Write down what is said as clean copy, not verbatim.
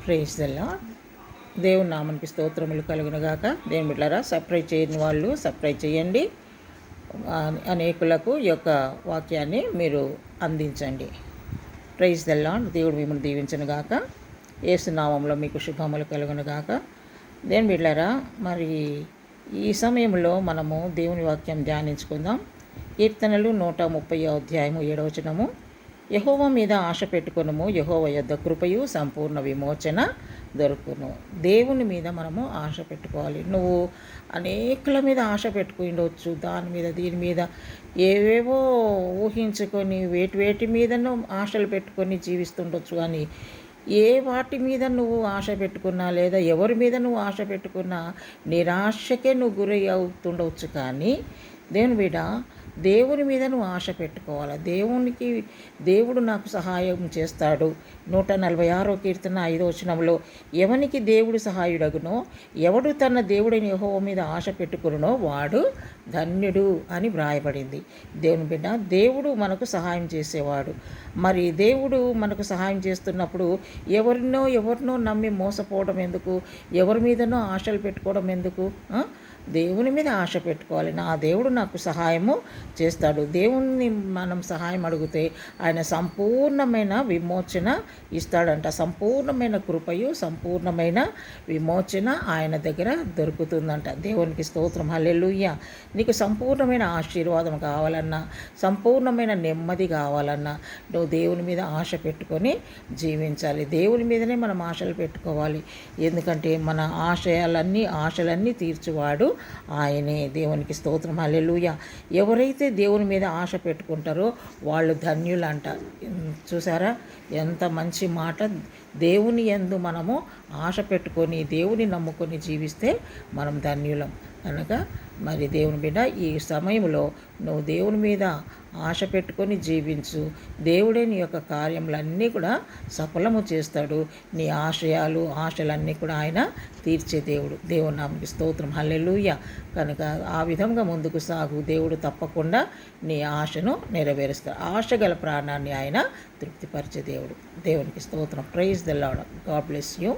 Praise the lord. దేవుని నామానికి స్తోత్రములు కలుగునుగాక. దేవుని బిడ్డలారా, సబ్స్క్రైబ్ చేయని వాళ్ళు సబ్స్క్రైబ్ చేయండి. అనేకులకు ఈ యొక్క వాక్యాన్ని మీరు అందించండి. Praise the lord. దేవుడు మిమ్మల్ని దీవించునుగాక. యేసు నామములో మీకు శుభములు కలుగునుగాక. దేవుని బిడ్డలారా, మరి ఈ సమయంలో మనము దేవుని వాక్యం ధ్యానించుకుందాం. కీర్తనలు 130 అధ్యాయము 7వ వచనము. యెహోవా మీద ఆశ పెట్టుకొనుము, యెహోవా యొద్ద కృపయు సంపూర్ణ విమోచన దొరుకును. దేవుని మీద మనము ఆశ పెట్టుకోవాలి. నువ్వు అనేకుల మీద ఆశ పెట్టుకుండవచ్చు, దాని మీద దీని మీద ఏవేవో ఊహించుకొని వేటి మీదనో ఆశలు పెట్టుకొని జీవిస్తుండొచ్చు. కానీ ఏ వాటి మీద నువ్వు ఆశ పెట్టుకున్నా లేదా ఎవరి మీద నువ్వు ఆశ పెట్టుకున్నా నిరాశకే నువ్వు గురి అవుతుండవచ్చు. కానీ దేవుని మీద నువ్వు ఆశ పెట్టుకోవాలి. దేవుడు నాకు సహాయం చేస్తాడు. 146వ కీర్తన 5వ వచనంలో, ఎవనికి దేవుడు సహాయుడగునో, ఎవడు తన దేవుడైన యెహోవా మీద ఆశ పెట్టుకునో వాడు ధన్యుడు అని వ్రాయబడింది. దేవుని బిడ్డ, దేవుడు మనకు సహాయం చేసేవాడు. మరి దేవుడు మనకు సహాయం చేస్తున్నప్పుడు ఎవరినో నమ్మి మోసపోవడం ఎందుకు, ఎవరి మీదనో ఆశలు పెట్టుకోవడం ఎందుకు? దేవుని మీద ఆశ పెట్టుకోవాలి. నా దేవుడు నాకు సహాయము చేస్తాడు. దేవుణ్ణి మనం సహాయం అడిగితే ఆయన సంపూర్ణమైన విమోచన ఇస్తాడంట. సంపూర్ణమైన కృపయు సంపూర్ణమైన విమోచన ఆయన దగ్గర దొరుకుతుందంట. దేవునికి స్తోత్రం. హల్లెలూయా. నీకు సంపూర్ణమైన ఆశీర్వాదం కావాలన్నా, సంపూర్ణమైన నెమ్మది కావాలన్నా నువ్వు దేవుని మీద ఆశ పెట్టుకొని జీవించాలి. దేవుని మీదనే మనం ఆశలు పెట్టుకోవాలి. ఎందుకంటే మన ఆశలన్నీ తీర్చువాడు ఆయనే. దేవునికి స్తోత్రం. హల్లెలూయా. ఎవరైతే దేవుని మీద ఆశ పెట్టుకుంటారో వాళ్ళు ధన్యులంట. చూసారా ఎంత మంచి మాట. దేవుని యందు మనము ఆశ పెట్టుకొని దేవుని నమ్ముకొని జీవిస్తే మనం ధన్యులం. కనుక మరి దేవుని బిడ్డ, ఈ సమయంలో నువ్వు దేవుని మీద ఆశ పెట్టుకొని జీవించు. దేవుడే నీ యొక్క కార్యములన్నీ కూడా సఫలము చేస్తాడు. నీ ఆశలన్నీ కూడా ఆయన తీర్చే దేవుడు. దేవుని నామముకి స్తోత్రం. హల్లెలూయా. కనుక ఆ విధంగా ముందుకు సాగు. దేవుడు తప్పకుండా నీ ఆశను నెరవేరుస్తాడు. ఆశ గల ప్రాణాన్ని ఆయన తృప్తిపరిచే దేవుడు. దేవునికి స్తోత్రం. Praise the lord. God bless you.